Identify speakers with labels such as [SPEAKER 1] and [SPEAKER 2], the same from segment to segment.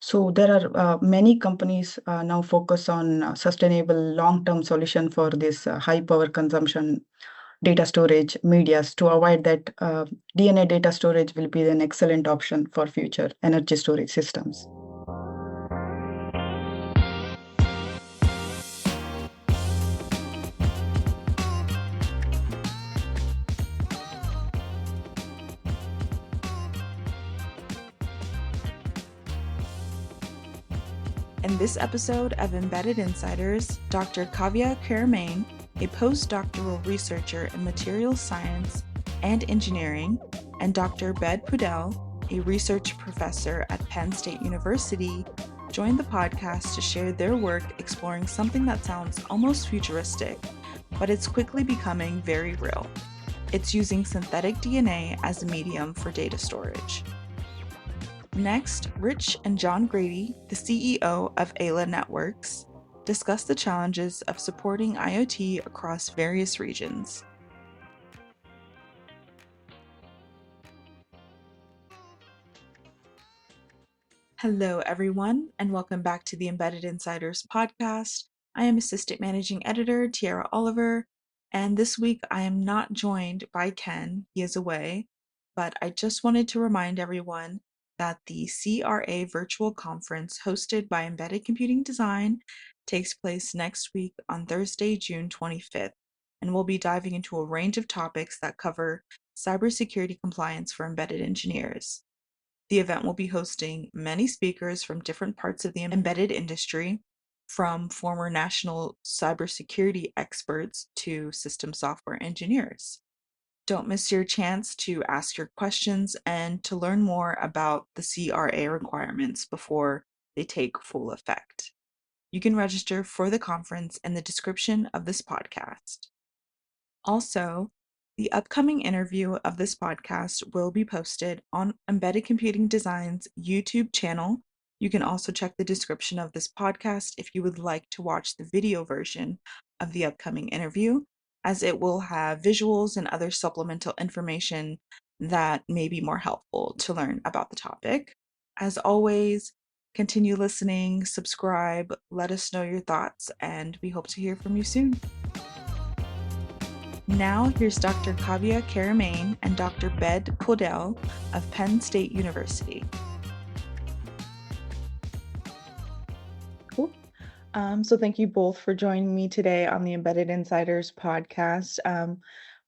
[SPEAKER 1] So there are many companies now focus on sustainable long-term solution for this high power consumption data storage medias. To avoid that, DNA data storage will be an excellent option for future energy storage systems.
[SPEAKER 2] In this episode of Embedded Insiders, Dr. Kavya Karamain, a postdoctoral researcher in materials science and engineering, and Dr. Bed Pudel, a research professor at Penn State University, joined the podcast to share their work exploring something that sounds almost futuristic, but it's quickly becoming very real. It's using synthetic DNA as a medium for data storage. Next, Rich and John Grady, the CEO of Ayla Networks, discuss the challenges of supporting IoT across various regions. Hello, everyone, and welcome back to the Embedded Insiders podcast. I am Assistant Managing Editor Tiara Oliver, and this week I am not joined by Ken, he is away, but I just wanted to remind everyone that the CRA virtual conference hosted by Embedded Computing Design takes place next week on Thursday, June 25th, and we'll be diving into a range of topics that cover cybersecurity compliance for embedded engineers. The event will be hosting many speakers from different parts of the embedded industry, from former national cybersecurity experts to system software engineers. Don't miss your chance to ask your questions and to learn more about the CRA requirements before they take full effect. You can register for the conference in the description of this podcast. Also, the upcoming interview of this podcast will be posted on Embedded Computing Design's YouTube channel. You can also check the description of this podcast if you would like to watch the video version of the upcoming interview, as it will have visuals and other supplemental information that may be more helpful to learn about the topic. As always, continue listening, subscribe, let us know your thoughts, and we hope to hear from you soon. Now, here's Dr. Kavya Karamain and Dr. Bed Pudel of Penn State University.
[SPEAKER 3] Cool. So thank you both for joining me today on the Embedded Insiders podcast.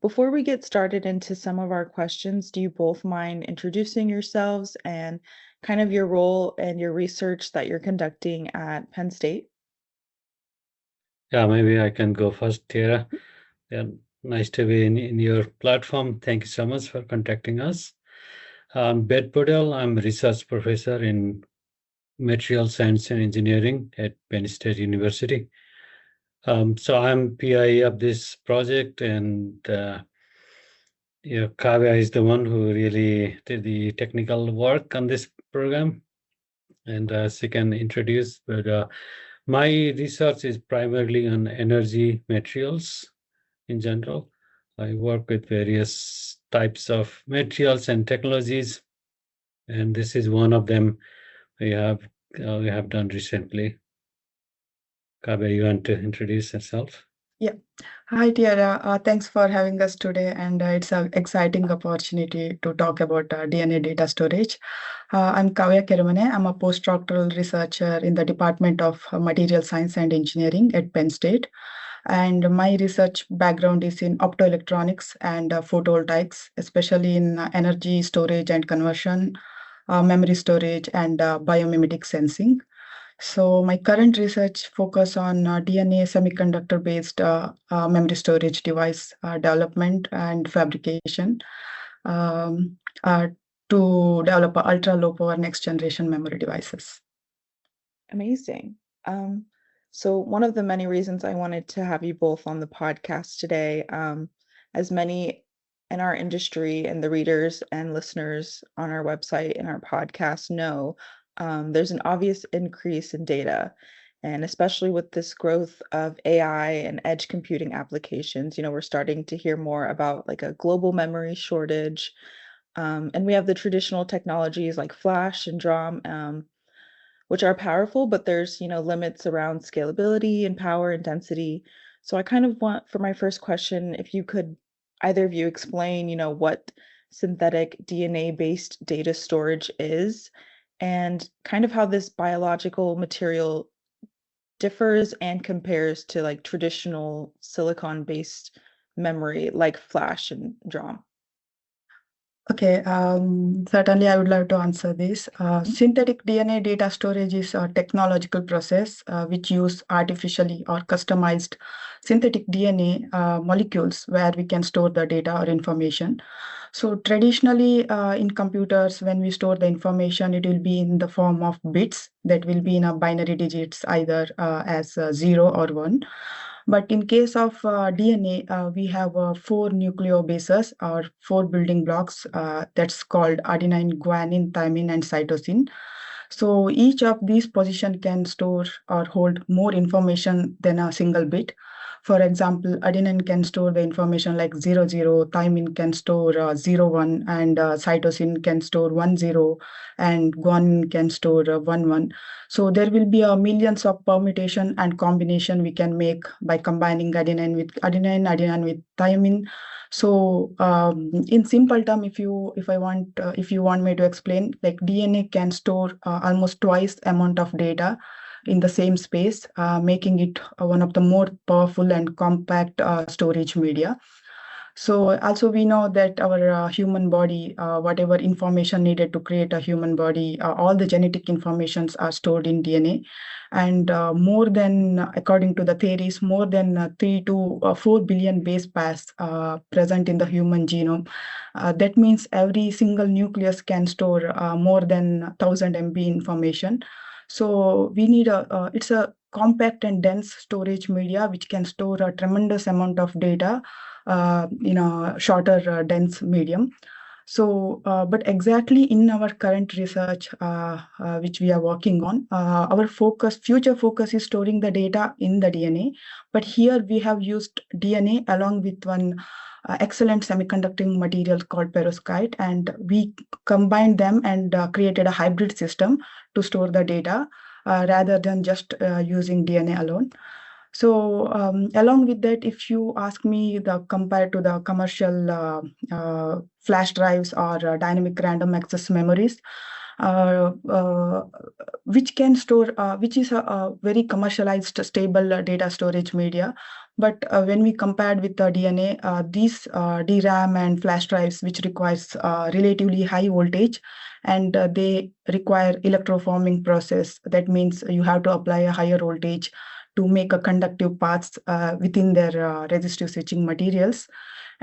[SPEAKER 3] Before we get started into some of our questions, do you both mind introducing yourselves and kind of your role and your research that you're conducting at Penn State?
[SPEAKER 4] Yeah, maybe I can go first, Tara. Yeah, nice to be in your platform. Thank you so much for contacting us. Bed Podel, I'm a research professor in material science and engineering at Penn State University. So I'm PI of this project, and Kavya is the one who really did the technical work on this program, and she can introduce. But my research is primarily on energy materials in general. I work with various types of materials and technologies, and this is one of them we have done recently. Kabe, you want to introduce yourself?
[SPEAKER 1] Yeah. Hi, Tiara. Thanks for having us today, and it's an exciting opportunity to talk about DNA data storage. I'm Kavya Keramane. I'm a postdoctoral researcher in the Department of Material Science and Engineering at Penn State. And my research background is in optoelectronics and photovoltaics, especially in energy storage and conversion, memory storage, and biomimetic sensing. So my current research focus on DNA semiconductor-based memory storage device development and fabrication um, uh, to develop ultra-low power next-generation memory devices.
[SPEAKER 3] Amazing. So one of the many reasons I wanted to have you both on the podcast today, as many in our industry and the readers and listeners on our website and our podcast know, there's an obvious increase in data. And especially with this growth of AI and edge computing applications, we're starting to hear more about like a global memory shortage. And we have the traditional technologies like Flash and DRAM. which are powerful, but there's, limits around scalability and power and density. So I kind of want, for my first question, if you could, either of you explain, what synthetic DNA-based data storage is, and kind of how this biological material differs and compares to like traditional silicon-based memory like flash and DRAM.
[SPEAKER 1] Okay, certainly I would like to answer this. Synthetic DNA data storage is a technological process which use artificially or customized synthetic DNA molecules where we can store the data or information. So traditionally in computers, when we store the information, it will be in the form of bits that will be in a binary digits, either as 0 or 1. But in case of DNA, we have 4 nucleobases or 4 building blocks that's called adenine, guanine, thymine, and cytosine. So each of these positions can store or hold more information than a single bit. For example, adenine can store the information like 00, thymine can store 01, and cytosine can store 10, and guanine can store 11. So there will be millions of permutation and combination we can make by combining adenine with thymine. So in simple term, if you want me to explain, like DNA can store almost twice amount of data in the same space, making it one of the more powerful and compact storage media. So also we know that our human body, whatever information needed to create a human body, all the genetic informations are stored in DNA. And more than, according to the theories, more than 3 to 4 billion base pairs present in the human genome. That means every single nucleus can store more than 1000 MB information. So we need it's a compact and dense storage media which can store a tremendous amount of data in a shorter, dense medium. So, but exactly in our current research, which we are working on, our future focus is storing the data in the DNA. But here we have used DNA along with one excellent semiconducting material called perovskite, and we combined them and created a hybrid system to store the data rather than just using DNA alone. So along with that, if you ask me compared to the commercial flash drives or dynamic random access memories, uh, uh, which can store, which is a very commercialized, stable data storage media. But when we compared with the DNA, these DRAM and flash drives, which requires relatively high voltage, and they require electroforming process. That means you have to apply a higher voltage to make a conductive paths within their resistive switching materials.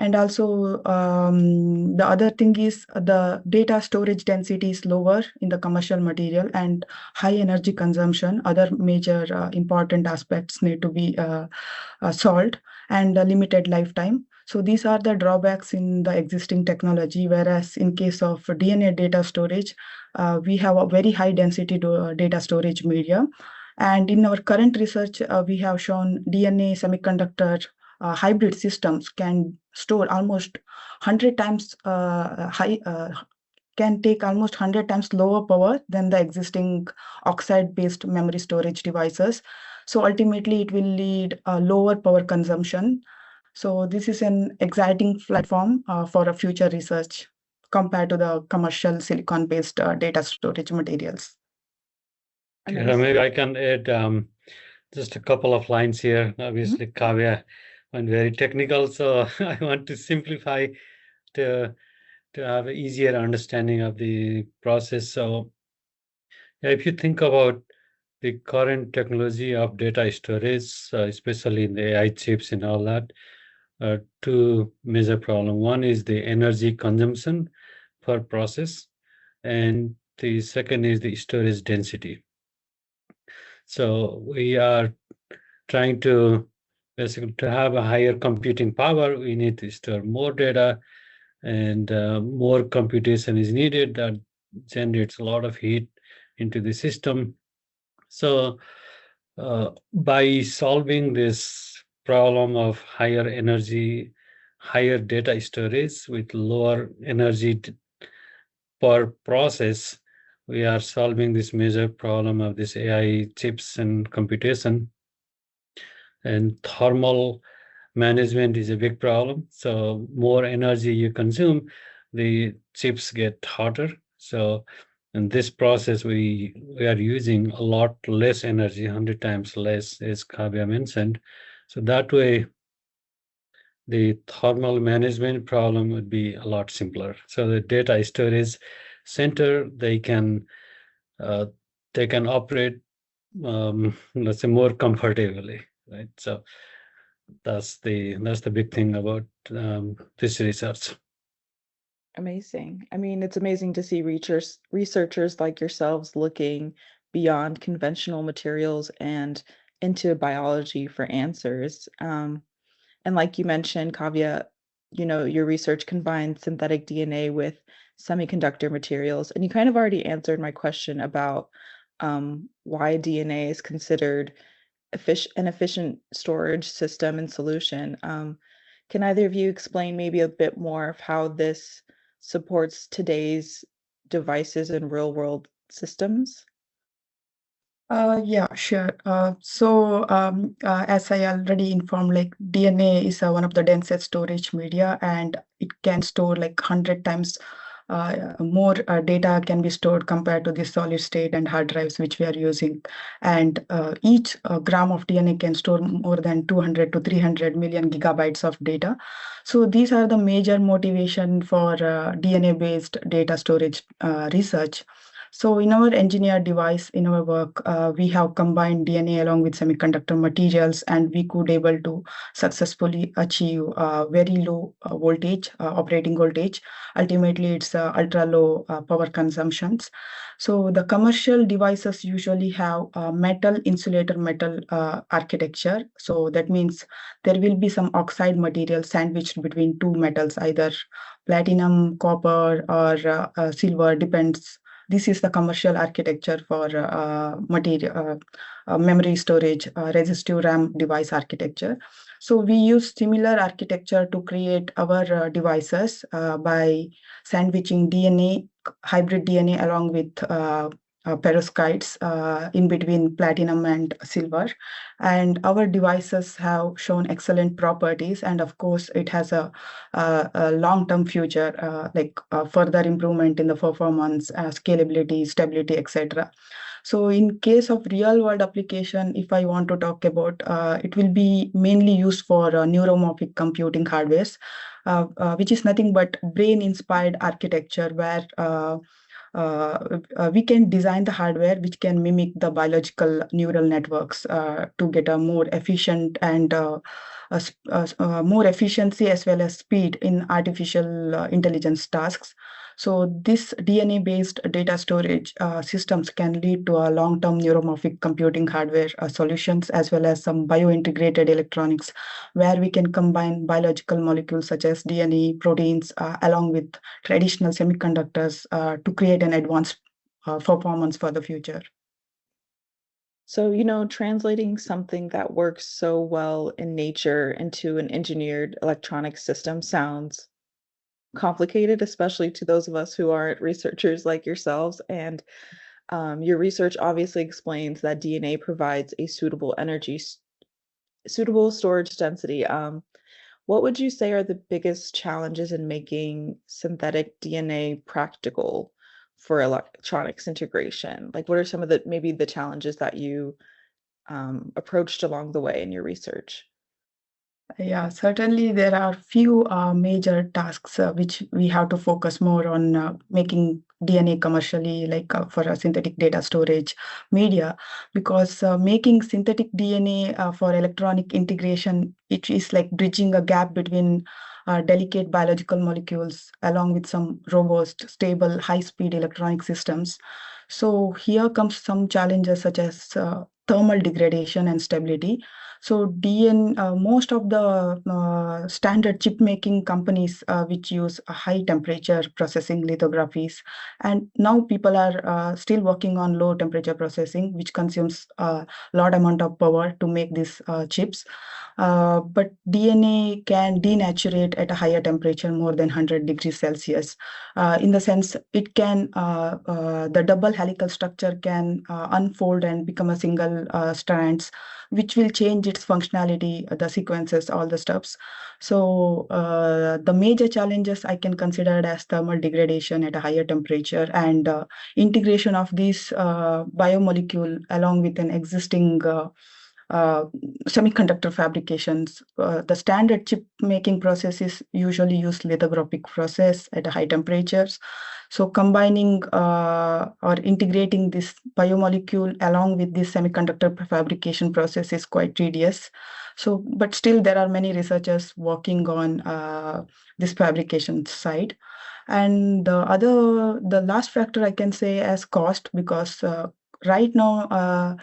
[SPEAKER 1] And also the other thing is the data storage density is lower in the commercial material, and high energy consumption. Other major important aspects need to be solved, and limited lifetime. So these are the drawbacks in the existing technology, whereas in case of DNA data storage, we have a very high density data storage media. And in our current research, we have shown DNA semiconductor hybrid systems can store almost 100 times can take almost 100 times lower power than the existing oxide-based memory storage devices. So ultimately, it will lead a lower power consumption. So this is an exciting platform for a future research compared to the commercial silicon-based data storage materials.
[SPEAKER 4] Yeah, maybe I can add just a couple of lines here. Obviously, Kavya went very technical, so I want to simplify to have an easier understanding of the process. So, yeah, if you think about the current technology of data storage, especially in the AI chips and all that, two major problems. One is the energy consumption per process, and the second is the storage density. So we are trying to basically to have a higher computing power, we need to store more data, and more computation is needed. That generates a lot of heat into the system. So by solving this problem of higher energy, higher data storage with lower energy per process, we are solving this major problem of this AI chips and computation. And thermal management is a big problem. So more energy you consume, the chips get hotter. So in this process, we are using a lot less energy, 100 times less, as Kavya mentioned. So that way, the thermal management problem would be a lot simpler. So the data storage center, they can operate, let's say, more comfortably, right? So that's the big thing about this research.
[SPEAKER 3] Amazing. I mean, it's amazing to see researchers like yourselves looking beyond conventional materials and into biology for answers. And like you mentioned, Kavya, your research combines synthetic DNA with semiconductor materials. And you kind of already answered my question about why DNA is considered an efficient storage system and solution. Can either of you explain maybe a bit more of how this supports today's devices and real world systems?
[SPEAKER 1] Yeah, sure. As I already informed, like DNA is one of the densest storage media, and it can store like 100 times more data can be stored compared to the solid state and hard drives which we are using. And each gram of DNA can store more than 200 to 300 million gigabytes of data. So these are the major motivation for DNA-based data storage research. So in our engineered device, in our work, we have combined DNA along with semiconductor materials, and we could able to successfully achieve very low voltage, operating voltage. Ultimately, it's ultra low power consumptions. So the commercial devices usually have metal insulator metal architecture. So that means there will be some oxide material sandwiched between two metals, either platinum, copper, or silver, depends. This is the commercial architecture for memory storage, resistive RAM device architecture. So we use similar architecture to create our devices by sandwiching DNA, hybrid DNA along with perovskites in between platinum and silver. And our devices have shown excellent properties, and of course it has a long-term future, like further improvement in the performance, scalability, stability, etc. So in case of real world application, if I want to talk about, it will be mainly used for neuromorphic computing hardwares, which is nothing but brain inspired architecture where we can design the hardware which can mimic the biological neural networks to get a more efficient and more efficiency as well as speed in artificial intelligence tasks. So this DNA-based data storage systems can lead to a long-term neuromorphic computing hardware solutions, as well as some bio-integrated electronics, where we can combine biological molecules such as DNA, proteins, along with traditional semiconductors to create an advanced performance for the future.
[SPEAKER 3] So, translating something that works so well in nature into an engineered electronic system sounds complicated, especially to those of us who aren't researchers like yourselves. And your research obviously explains that DNA provides a suitable storage density. What would you say are the biggest challenges in making synthetic DNA practical for electronics integration? Like, what are some of maybe the challenges that you approached along the way in your research?
[SPEAKER 1] Yeah, certainly there are few major tasks which we have to focus more on making DNA commercially, like for a synthetic data storage media, because making synthetic DNA for electronic integration, it is like bridging a gap between delicate biological molecules along with some robust, stable, high-speed electronic systems. So here comes some challenges such as thermal degradation and stability. So most of the standard chip making companies which use a high temperature processing lithographies, and now people are still working on low temperature processing, which consumes a lot amount of power to make these chips. But DNA can denaturate at a higher temperature, more than 100 degrees Celsius. In the sense, the double helical structure can unfold and become a single strands, which will change its functionality, the sequences, all the steps. So the major challenges I can consider as thermal degradation at a higher temperature, and integration of these biomolecule along with an existing semiconductor fabrications. The standard chip making processes usually use lithographic process at high temperatures. So combining or integrating this biomolecule along with this semiconductor fabrication process is quite tedious. So, but still there are many researchers working on this fabrication side. And the last factor I can say as cost, because right now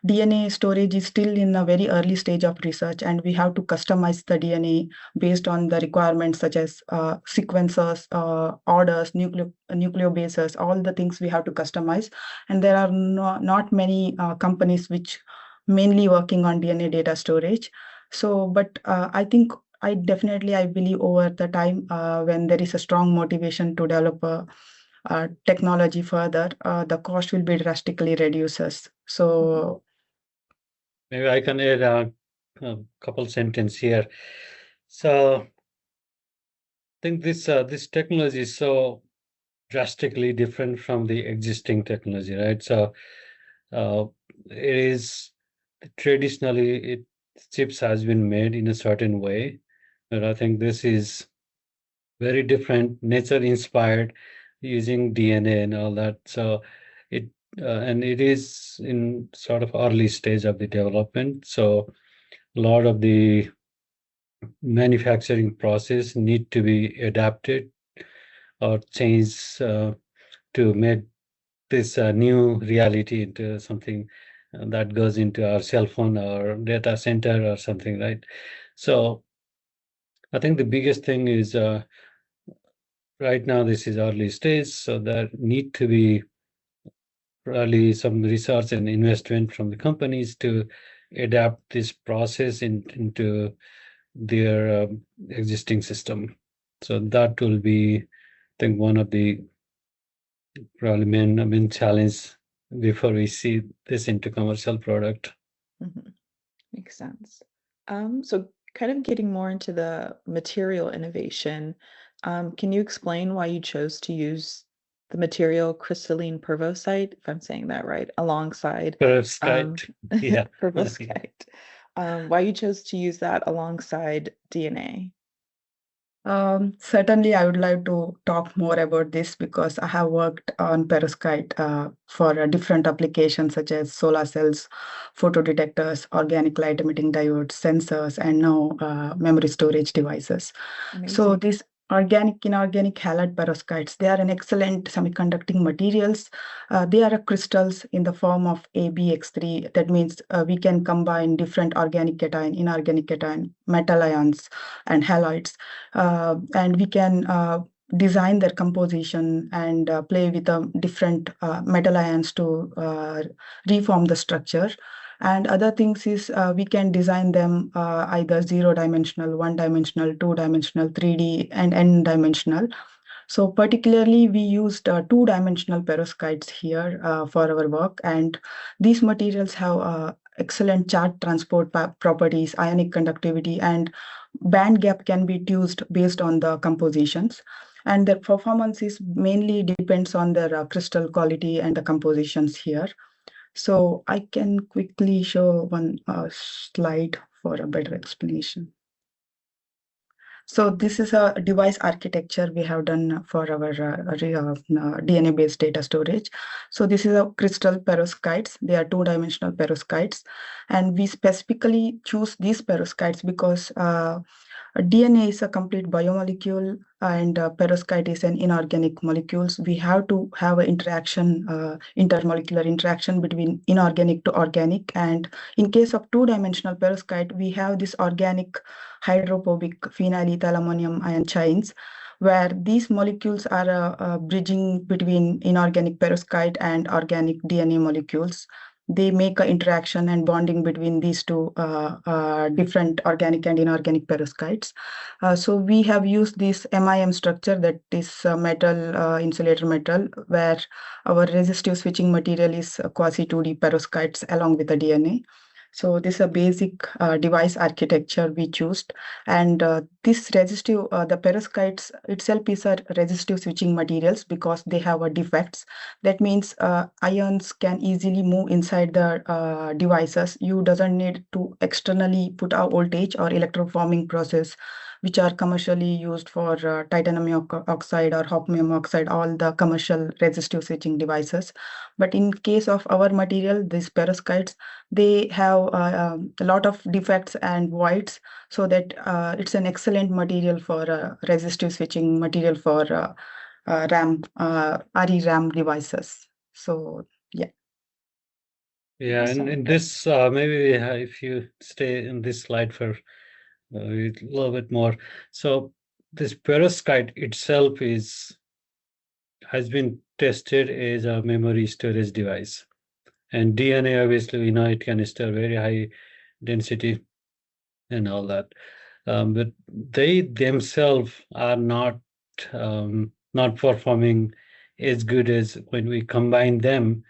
[SPEAKER 1] DNA storage is still in a very early stage of research, and we have to customize the DNA based on the requirements such as sequencers, orders, nucleobases, all the things we have to customize. And there are not many companies which mainly working on DNA data storage. So, but I think I believe over the time when there is a strong motivation to develop a technology further, the cost will be drastically reduces. So
[SPEAKER 4] maybe I can add a couple sentence here. So I think this technology is so drastically different from the existing technology, right? So it is traditionally chips has been made in a certain way, but I think this is very different, nature inspired, using DNA and all that. So it and it is in sort of early stage of the development. So a lot of the manufacturing process need to be adapted or changed to make this new reality into something that goes into our cell phone or data center or something, right? So I think the biggest thing is right now this is early stage, so there need to be probably some research and investment from the companies to adapt this process into their existing system. So that will be, I think, one of the probably main challenge before we see this into commercial product.
[SPEAKER 3] Mhm. Makes sense. So kind of getting more into the material innovation, can you explain why you chose to use the material crystalline perovskite, if I'm saying that right, alongside
[SPEAKER 4] Perovskite, yeah.
[SPEAKER 3] perovskite, why you chose to use that alongside DNA?
[SPEAKER 1] Certainly, I would like to talk more about this because I have worked on perovskite for different applications such as solar cells, photodetectors, organic light emitting diodes, sensors, and now memory storage devices. So
[SPEAKER 3] Amazing.
[SPEAKER 1] these organic, inorganic halide perovskites, they are an excellent semiconducting materials. They are crystals in the form of ABX3. That means we can combine different organic cation, inorganic cation, metal ions, and halides, and we can design their composition and play with different metal ions to reform the structure. And other things is we can design them either 0-dimensional, 1-dimensional, 2-dimensional, 3D, and n-dimensional. So particularly, we used 2-dimensional perovskites here for our work, and these materials have excellent charge transport properties, ionic conductivity, and band gap can be reduced based on the compositions. And their performance is mainly depends on their crystal quality and the compositions here. So I can quickly show one slide for a better explanation. So this is a device architecture we have done for our DNA-based data storage. So this is a crystal perovskites. They are 2-dimensional perovskites, and we specifically choose these perovskites because DNA is a complete biomolecule, and perovskite is an inorganic molecules. We have to have an interaction, intermolecular interaction between inorganic to organic. And in case of two-dimensional perovskite, we have this organic hydrophobic phenylethyl ammonium ion chains, where these molecules are bridging between inorganic perovskite and organic DNA molecules. They make an interaction and bonding between these two different organic and inorganic perovskites. So we have used this MIM structure, that is metal, insulator metal, where our resistive switching material is quasi 2D perovskites along with the DNA. So this is a basic device architecture we chose. And this resistive, the perovskites itself is a resistive switching materials because they have a defects. That means ions can easily move inside the devices. You doesn't need to externally put a voltage or electroforming process, which are commercially used for titanium oxide or hafnium oxide, all the commercial resistive switching devices. But in case of our material, these perovskites, they have a lot of defects and voids, so that it's an excellent material for resistive switching material for RAM, RE-RAM devices. So yeah.
[SPEAKER 4] Yeah, and
[SPEAKER 3] Awesome.
[SPEAKER 4] in this, maybe if you stay in this slide for a little bit more. So this perovskite itself has been tested as a memory storage device. And DNA, obviously, we know it can store very high density and all that. But they themselves are not performing as good as when we combine them.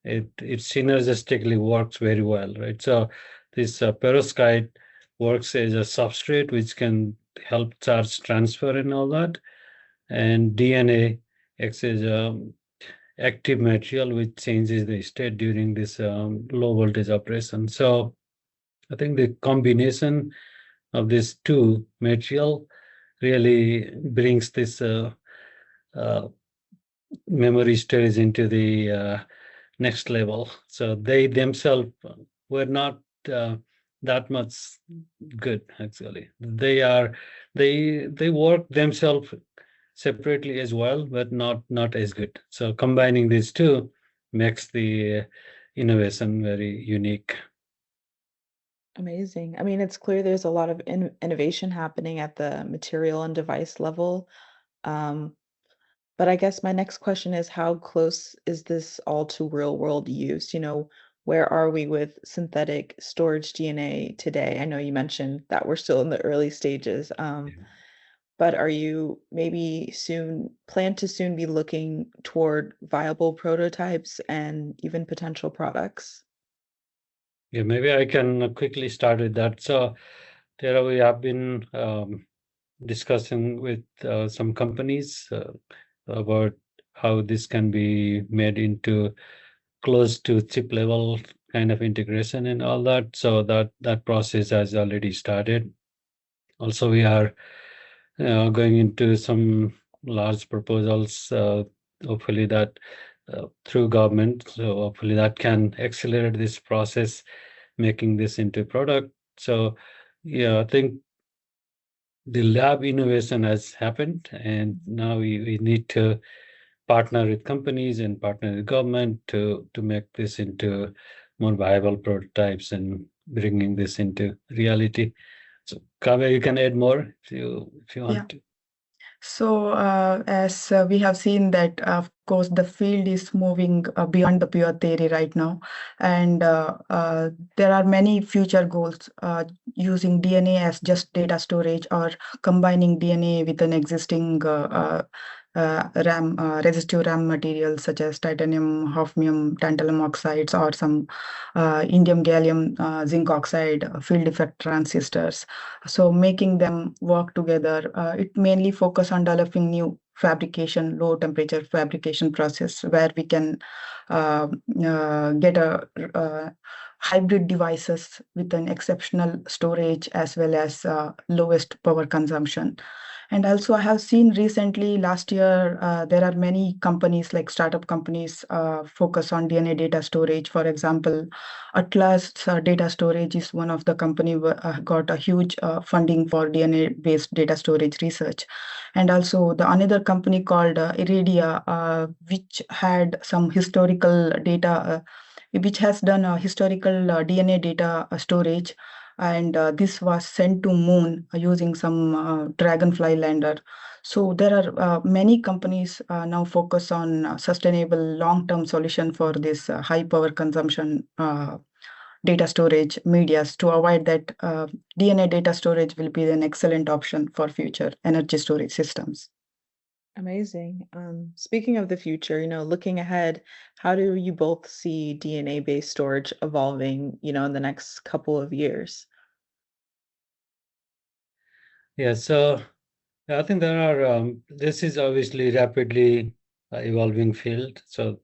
[SPEAKER 4] It synergistically works very well, right? So this perovskite works as a substrate which can help charge transfer and all that, and DNA acts as a active material which changes the state during this low voltage operation. So I think the combination of these two material really brings this memory storage into the next level. So they themselves were not that much good, actually. They work themselves separately as well, but not as good. So combining these two makes the innovation very unique.
[SPEAKER 3] Amazing. I mean, it's clear there's a lot of innovation happening at the material and device level. Um, but I guess my next question is, how close is this all to real world use? Where are we with synthetic storage DNA today? I know you mentioned that we're still in the early stages. But are you maybe plan to soon be looking toward viable prototypes and even potential products?
[SPEAKER 4] Yeah, maybe I can quickly start with that. So there we have been discussing with some companies about how this can be made into close to chip level kind of integration and all that. So that process has already started. Also, we are going into some large proposals, hopefully that through government. So hopefully that can accelerate this process, making this into product. So yeah, I think the lab innovation has happened, and now we need to partner with companies and partner with government to make this into more viable prototypes and bringing this into reality. So Kavya, you can add more if you want to.
[SPEAKER 1] So, as we have seen that, of course, the field is moving beyond the pure theory right now, and there are many future goals using DNA as just data storage or combining DNA with an existing RAM, resistive RAM materials such as titanium, hafnium, tantalum oxides, or some indium gallium zinc oxide field effect transistors. So making them work together, it mainly focus on developing new fabrication, low temperature fabrication process where we can get a hybrid devices with an exceptional storage as well as lowest power consumption. And also, I have seen recently, last year, there are many companies like startup companies focus on DNA data storage. For example, Atlas Data Storage is one of the company got a huge funding for DNA-based data storage research. And also, the another company called Iridia, which had some historical data, which has done a historical DNA data storage, and this was sent to moon using some dragonfly lander. So there are many companies now focus on sustainable long-term solution for this high power consumption data storage medias to avoid that DNA data storage will be an excellent option for future energy storage systems.
[SPEAKER 3] Amazing. Speaking of the future, looking ahead, how do you both see DNA-based storage evolving, in the next couple of years?
[SPEAKER 4] Yeah, so I think there are, this is obviously rapidly evolving field. So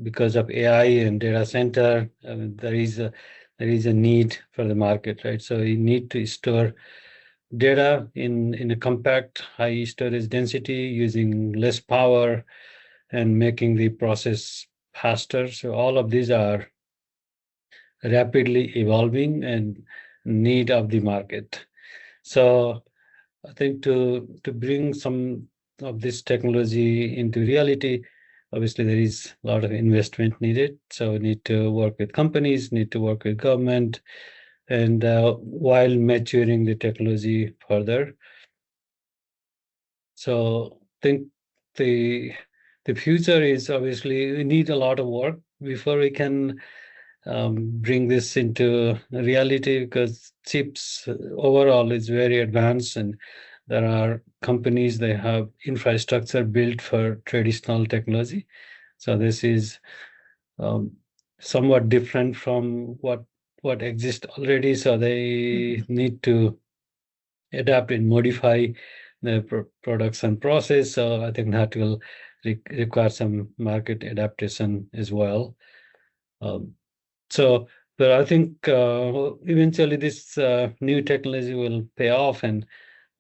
[SPEAKER 4] because of AI and data center, there is a need for the market, right? So you need to store data in a compact, high storage density using less power and making the process faster. So all of these are rapidly evolving and need of the market. So I think to bring some of this technology into reality, obviously there is a lot of investment needed. So we need to work with companies, need to work with government, and while maturing the technology further. So I think the future is obviously we need a lot of work before we can bring this into reality, because chips overall is very advanced, and there are companies they have infrastructure built for traditional technology. So this is somewhat different from what exists already. So they need to adapt and modify the products and process. So I think that will require some market adaptation as well. So, but I think eventually this new technology will pay off, and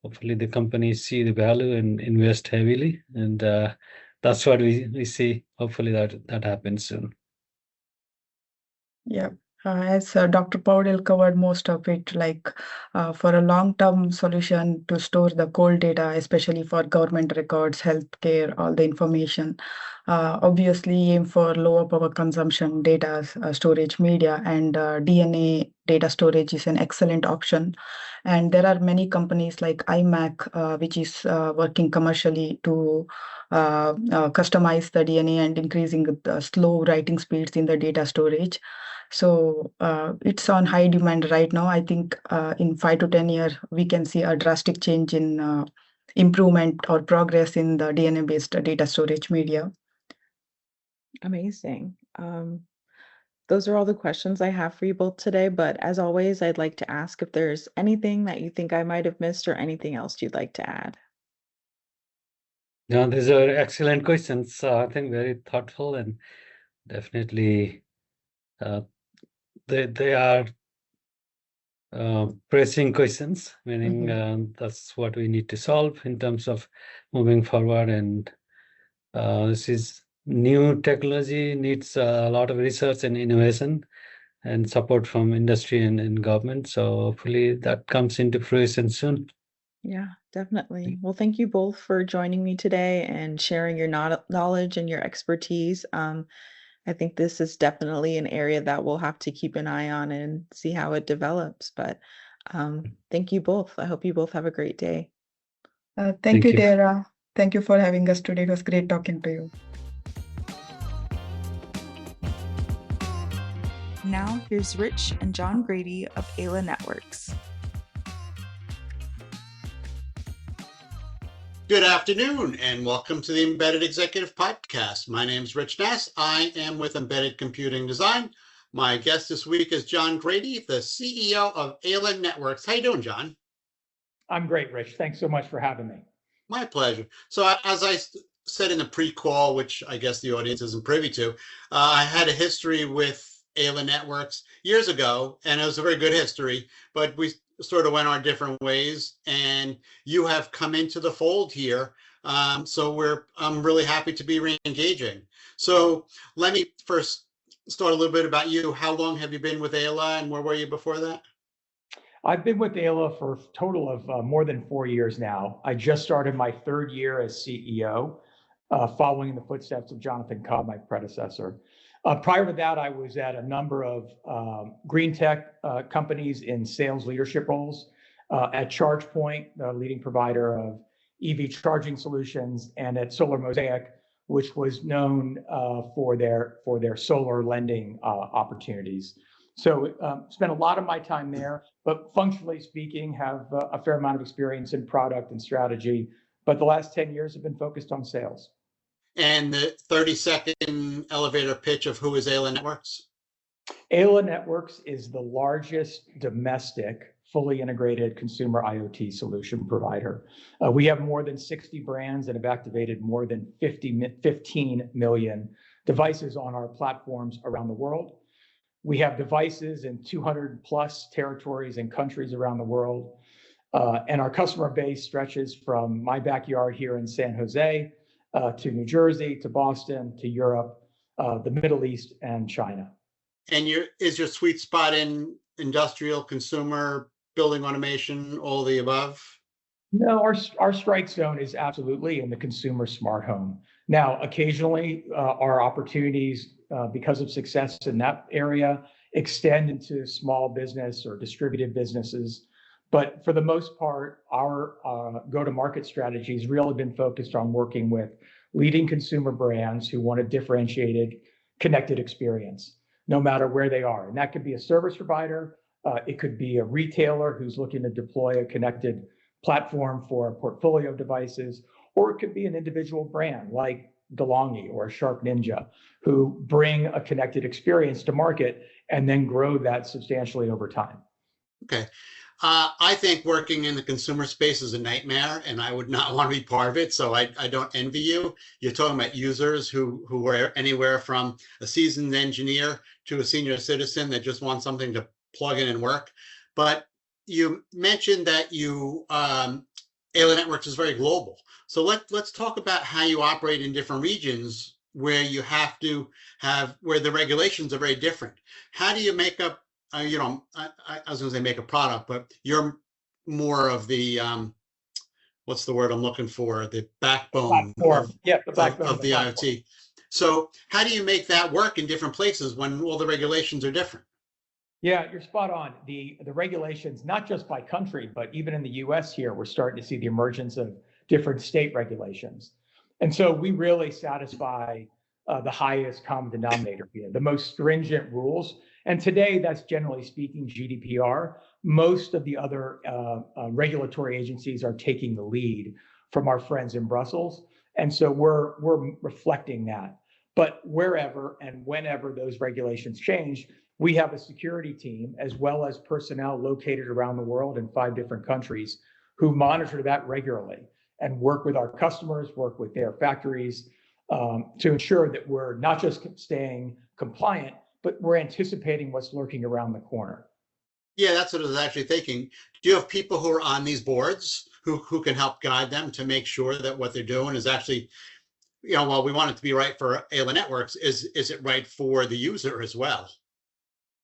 [SPEAKER 4] hopefully the companies see the value and invest heavily, and that's what we see. Hopefully that happens soon.
[SPEAKER 1] Yeah. As Dr. Paudel covered most of it, like for a long-term solution to store the cold data, especially for government records, healthcare, all the information, obviously aim for lower power consumption data storage media, and DNA data storage is an excellent option. And there are many companies like iMac, which is working commercially to customize the DNA and increasing the slow writing speeds in the data storage. So it's on high demand right now. I think in 5 to 10 years, we can see a drastic change in improvement or progress in the DNA-based data storage media.
[SPEAKER 3] Amazing. Those are all the questions I have for you both today, but as always, I'd like to ask if there's anything that you think I might have missed or anything else you'd like to add.
[SPEAKER 4] Yeah, these are excellent questions. I think very thoughtful, and definitely they are pressing questions, meaning that's what we need to solve in terms of moving forward. And this is new technology, needs a lot of research and innovation and support from industry and government. So hopefully that comes into fruition soon.
[SPEAKER 3] Yeah, definitely. Well, thank you both for joining me today and sharing your knowledge and your expertise. I think this is definitely an area that we'll have to keep an eye on and see how it develops. But thank you both. I hope you both have a great day.
[SPEAKER 1] Thank you, Tara. Thank you for having us today. It was great talking to you.
[SPEAKER 2] Now, here's Rich and John Grady of Ayla Networks.
[SPEAKER 5] Good afternoon, and welcome to the Embedded Executive Podcast. My name is Rich Nass. I am with Embedded Computing Design. My guest this week is John Grady, the CEO of Ayla Networks. How you doing, John?
[SPEAKER 6] I'm great, Rich. Thanks so much for having me.
[SPEAKER 5] My pleasure. So as I said in the pre-call, which I guess the audience isn't privy to, I had a history with Ayla Networks years ago, and it was a very good history, but we sort of went our different ways, and you have come into the fold here. So I'm really happy to be re-engaging. So let me first start a little bit about you. How long have you been with Ayla, and where were you before that?
[SPEAKER 6] I've been with Ayla for a total of more than 4 years now. I just started my 3rd year as CEO, following in the footsteps of Jonathan Cobb, my predecessor. Prior to that, I was at a number of green tech companies in sales leadership roles. At ChargePoint, the leading provider of EV charging solutions, and at Solar Mosaic, which was known for their solar lending opportunities. So spent a lot of my time there, but functionally speaking, have a fair amount of experience in product and strategy. But the last 10 years have been focused on sales.
[SPEAKER 5] And the 30-second elevator pitch of who is Ayla Networks?
[SPEAKER 6] Ayla Networks is the largest domestic, fully integrated consumer IoT solution provider. We have more than 60 brands and have activated more than 15 million devices on our platforms around the world. We have devices in 200 plus territories and countries around the world. And our customer base stretches from my backyard here in San Jose to New Jersey, to Boston, to Europe, the Middle East, and China.
[SPEAKER 5] And is your sweet spot in industrial, consumer, building automation, all the above?
[SPEAKER 6] No, our strike zone is absolutely in the consumer smart home. Now, occasionally, our opportunities, because of success in that area, extend into small business or distributed businesses. But for the most part, our go-to-market strategy has really been focused on working with leading consumer brands who want a differentiated, connected experience, no matter where they are. And that could be a service provider, it could be a retailer who's looking to deploy a connected platform for a portfolio of devices, or it could be an individual brand like DeLonghi or SharkNinja, who bring a connected experience to market and then grow that substantially over time.
[SPEAKER 5] Okay. I think working in the consumer space is a nightmare, and I would not want to be part of it. So I don't envy you. You're talking about users who are anywhere from a seasoned engineer to a senior citizen that just want something to plug in and work. But you mentioned that Ayla Networks is very global. So let's talk about how you operate in different regions where you have to where the regulations are very different. How do you make up? I was going to say make a product, but you're more of the what's the word I'm looking for? The backbone of the IoT. So how do you make that work in different places when all the regulations are different?
[SPEAKER 6] Yeah, you're spot on. The regulations, not just by country, but even in the US here, we're starting to see the emergence of different state regulations. And so we really satisfy the highest common denominator here, the most stringent rules. And today, that's generally speaking GDPR. Most of the other regulatory agencies are taking the lead from our friends in Brussels. And so we're reflecting that. But wherever and whenever those regulations change, we have a security team as well as personnel located around the world in 5 different countries who monitor that regularly and work with our customers, work with their factories to ensure that we're not just staying compliant, but we're anticipating what's lurking around the corner.
[SPEAKER 5] Yeah, that's what I was actually thinking. Do you have people who are on these boards who can help guide them to make sure that what they're doing is actually, well, we want it to be right for Ayla Networks. Is it right for the user as well?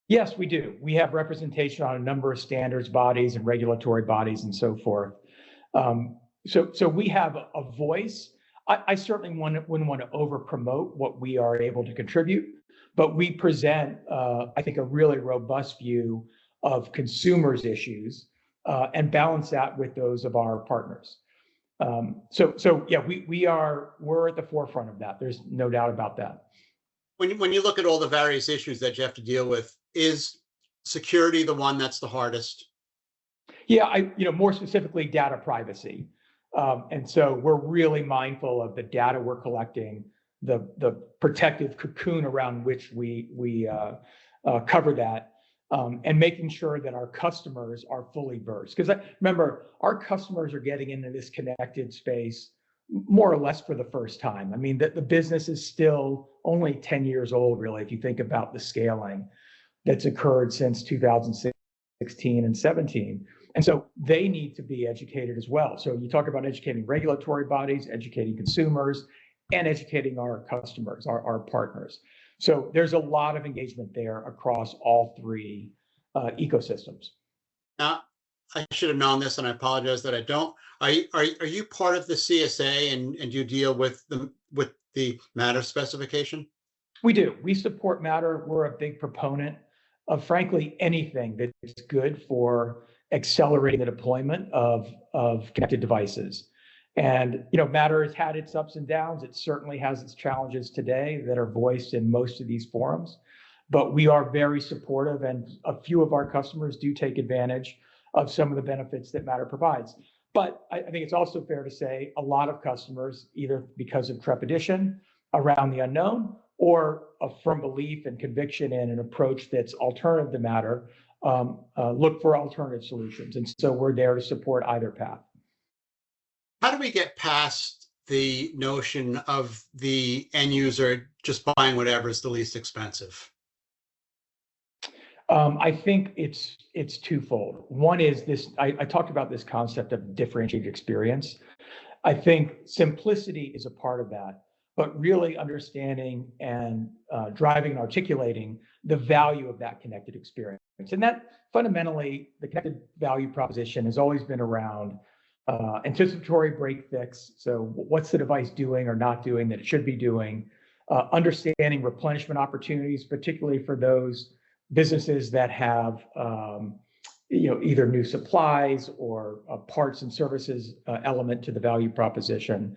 [SPEAKER 6] Yes, we do. We have representation on a number of standards bodies and regulatory bodies and so forth. So we have a voice. I certainly wouldn't want to over promote what we are able to contribute, but we present, I think, a really robust view of consumers' issues and balance that with those of our partners. So yeah, we're at the forefront of that. There's no doubt about that.
[SPEAKER 5] When you look at all the various issues that you have to deal with, is security the one that's the hardest?
[SPEAKER 6] Yeah, more specifically, data privacy. And so we're really mindful of the data we're collecting, the protective cocoon around which we cover that, and making sure that our customers are fully versed. Because remember, our customers are getting into this connected space more or less for the first time. I mean, the business is still only 10 years old, really, if you think about the scaling that's occurred since 2006. 16 and 17. And so they need to be educated as well. So you talk about educating regulatory bodies, educating consumers, and educating our customers, our partners. So there's a lot of engagement there across all three ecosystems.
[SPEAKER 5] Now, I should have known this, and I apologize that I don't. Are you part of the CSA and you deal with the Matter specification?
[SPEAKER 6] We do. We support Matter. We're a big proponent of, frankly, anything that's good for accelerating the deployment of connected devices. And Matter has had its ups and downs. It certainly has its challenges today that are voiced in most of these forums. But we are very supportive, and a few of our customers do take advantage of some of the benefits that Matter provides. But I think it's also fair to say a lot of customers, either because of trepidation around the unknown or a firm belief and conviction in an approach that's alternative to Matter, look for alternative solutions. And so we're there to support either path.
[SPEAKER 5] How do we get past the notion of the end user just buying whatever is the least expensive?
[SPEAKER 6] I think it's twofold. One is this, I talked about this concept of differentiated experience. I think simplicity is a part of that, but really understanding and driving and articulating the value of that connected experience. And that fundamentally, the connected value proposition has always been around anticipatory break fix. So what's the device doing or not doing that it should be doing? Understanding replenishment opportunities, particularly for those businesses that have either new supplies or parts and services element to the value proposition,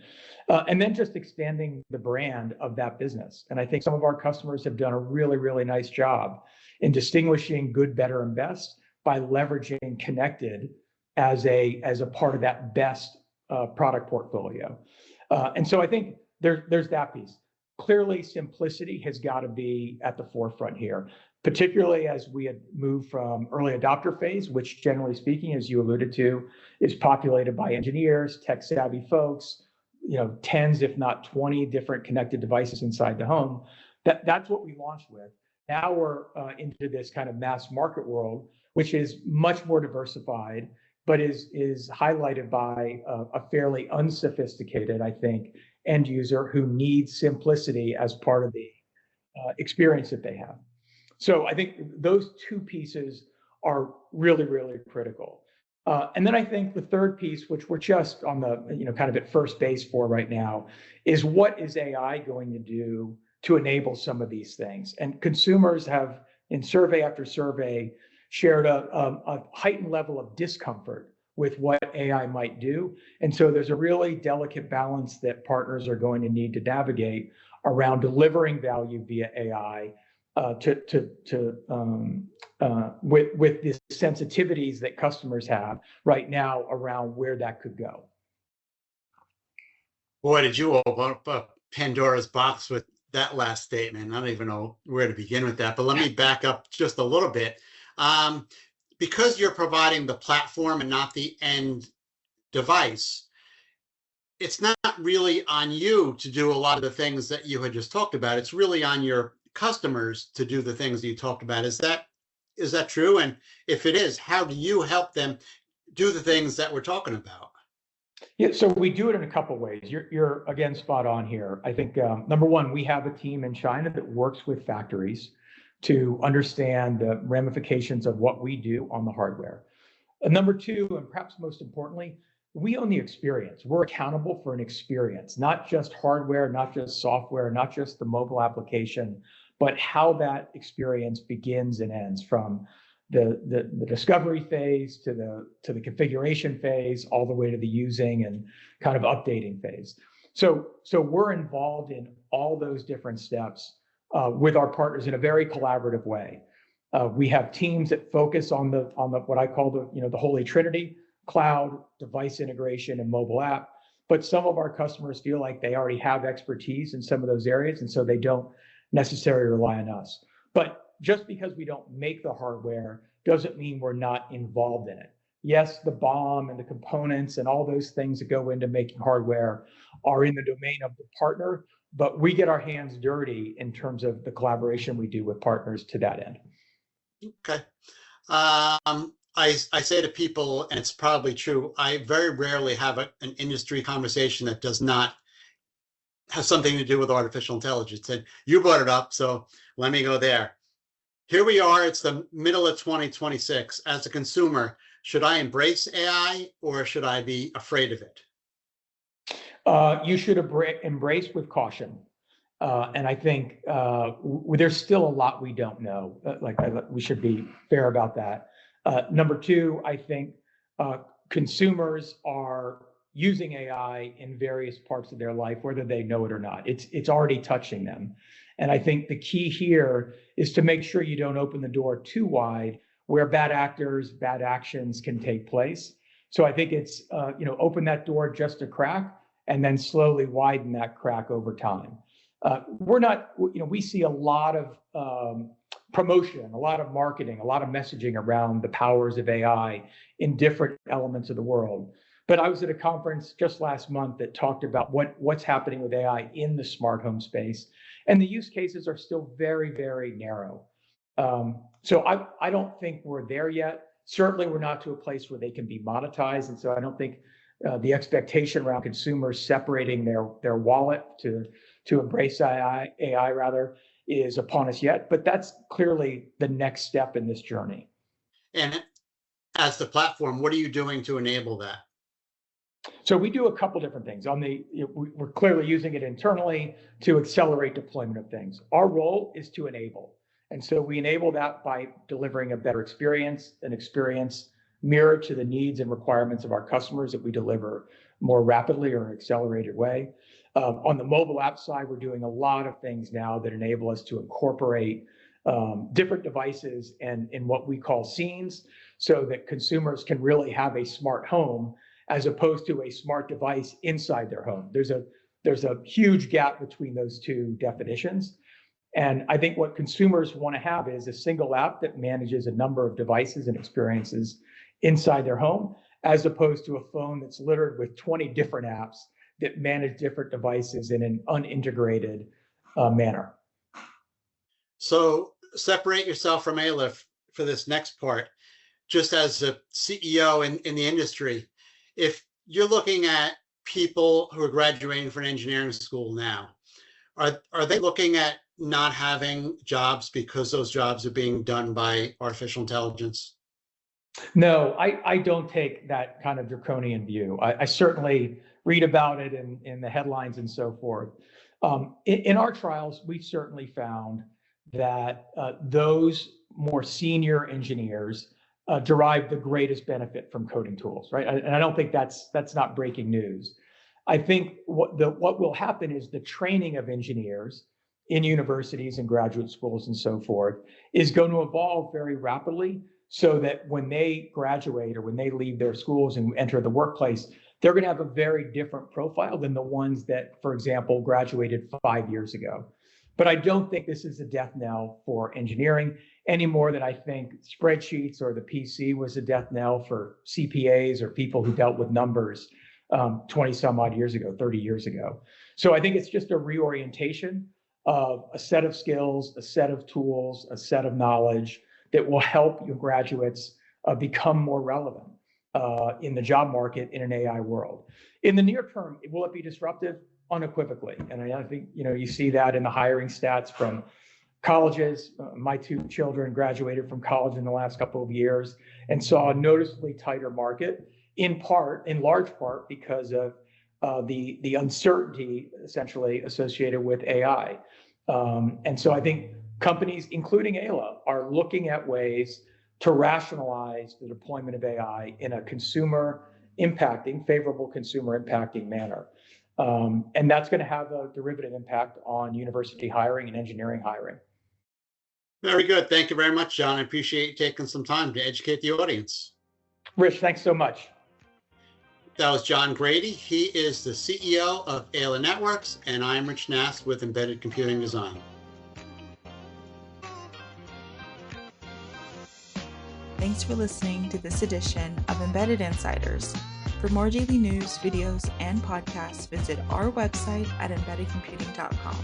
[SPEAKER 6] and then just expanding the brand of that business. And I think some of our customers have done a really, really nice job in distinguishing good, better, and best by leveraging connected as a part of that best product portfolio. And so I think there's that piece. Clearly, simplicity has got to be at the forefront here, particularly as we had moved from early adopter phase, which generally speaking, as you alluded to, is populated by engineers, tech savvy folks, tens, if not 20 different connected devices inside the home. That's what we launched with. Now we're into this kind of mass market world, which is much more diversified, but is highlighted by a fairly unsophisticated, I think, end user who needs simplicity as part of the experience that they have. So I think those two pieces are really, really critical. And then I think the third piece, which we're just on the kind of at first base for right now, is what is AI going to do to enable some of these things? And consumers have, in survey after survey, shared a heightened level of discomfort with what AI might do. And so there's a really delicate balance that partners are going to need to navigate around delivering value via AI with the sensitivities that customers have right now around where that could go.
[SPEAKER 5] Boy, did you open up Pandora's box with that last statement. I don't even know where to begin with that, but let me back up just a little bit. Because you're providing the platform and not the end device, it's not really on you to do a lot of the things that you had just talked about. It's really on your customers to do the things that you talked about. Is that true? And if it is, how do you help them do the things that we're talking about?
[SPEAKER 6] Yeah, so we do it in a couple of ways. You're again spot on here. I think number one, we have a team in China that works with factories to understand the ramifications of what we do on the hardware. And number two, and perhaps most importantly, we own the experience. We're accountable for an experience, not just hardware, not just software, not just the mobile application, but how that experience begins and ends, from the discovery phase to the configuration phase, all the way to the using and kind of updating phase. So we're involved in all those different steps with our partners in a very collaborative way. We have teams that focus on the what I call the Holy Trinity: cloud, device integration, and mobile app. But some of our customers feel like they already have expertise in some of those areas, and so they don't necessarily rely on us. But just because we don't make the hardware doesn't mean we're not involved in it. Yes, the BOM and the components and all those things that go into making hardware are in the domain of the partner, but we get our hands dirty in terms of the collaboration we do with partners to that end.
[SPEAKER 5] Okay. I say to people, and it's probably true, I very rarely have an industry conversation that does not have something to do with artificial intelligence. And you brought it up, so let me go there. Here we are, it's the middle of 2026. As a consumer, should I embrace AI or should I be afraid of it?
[SPEAKER 6] You should embrace with caution. And I think there's still a lot we don't know. We should be fair about that. Number two, I think consumers are using AI in various parts of their life, whether they know it or not. It's already touching them. And I think the key here is to make sure you don't open the door too wide where bad actors, bad actions can take place. So I think it's, open that door just a crack and then slowly widen that crack over time. We see a lot of promotion, a lot of marketing, a lot of messaging around the powers of AI in different elements of the world. But I was at a conference just last month that talked about what's happening with AI in the smart home space. And the use cases are still very, very narrow. So I don't think we're there yet. Certainly, we're not to a place where they can be monetized. And so I don't think the expectation around consumers separating their wallet to embrace AI rather is upon us yet. But that's clearly the next step in this journey.
[SPEAKER 5] And as the platform, what are you doing to enable that?
[SPEAKER 6] So we do a couple different things. We're clearly using it internally to accelerate deployment of things. Our role is to enable. And so we enable that by delivering a better experience, an experience mirrored to the needs and requirements of our customers that we deliver more rapidly or in an accelerated way. On the mobile app side, we're doing a lot of things now that enable us to incorporate different devices and in what we call scenes so that consumers can really have a smart home as opposed to a smart device inside their home. There's a huge gap between those two definitions. And I think what consumers want to have is a single app that manages a number of devices and experiences inside their home, as opposed to a phone that's littered with 20 different apps that manage different devices in an unintegrated manner.
[SPEAKER 5] So separate yourself from Aleph for this next part. Just as a CEO in the industry, if you're looking at people who are graduating from engineering school now, are they looking at not having jobs because those jobs are being done by artificial intelligence?
[SPEAKER 6] No, I don't take that kind of draconian view. I certainly read about it in the headlines and so forth. In our trials, we certainly found that those more senior engineers derive the greatest benefit from coding tools, right? And I don't think that's not breaking news. I think what will happen is the training of engineers in universities and graduate schools and so forth is going to evolve very rapidly so that when they graduate or when they leave their schools and enter the workplace, they're going to have a very different profile than the ones that, for example, graduated 5 years ago. But I don't think this is a death knell for engineering any more than I think spreadsheets or the PC was a death knell for CPAs or people who dealt with numbers 20 some odd years ago, 30 years ago. So I think it's just a reorientation of a set of skills, a set of tools, a set of knowledge that will help your graduates become more relevant in the job market in an AI world. In the near term, will it be disruptive? Unequivocally. And I think, you see that in the hiring stats from colleges. My two children graduated from college in the last couple of years and saw a noticeably tighter market, in large part because of the uncertainty essentially associated with AI. And so I think companies, including Ayla, are looking at ways to rationalize the deployment of AI in a favorable consumer impacting manner. And that's going to have a derivative impact on university hiring and engineering hiring.
[SPEAKER 5] Very good. Thank you very much, John. I appreciate you taking some time to educate the audience.
[SPEAKER 6] Rich, thanks so much.
[SPEAKER 5] That was John Grady. He is the CEO of Ayla Networks, and I'm Rich Nass with Embedded Computing Design.
[SPEAKER 2] Thanks for listening to this edition of Embedded Insiders. For more daily news, videos, and podcasts, visit our website at embeddedcomputing.com.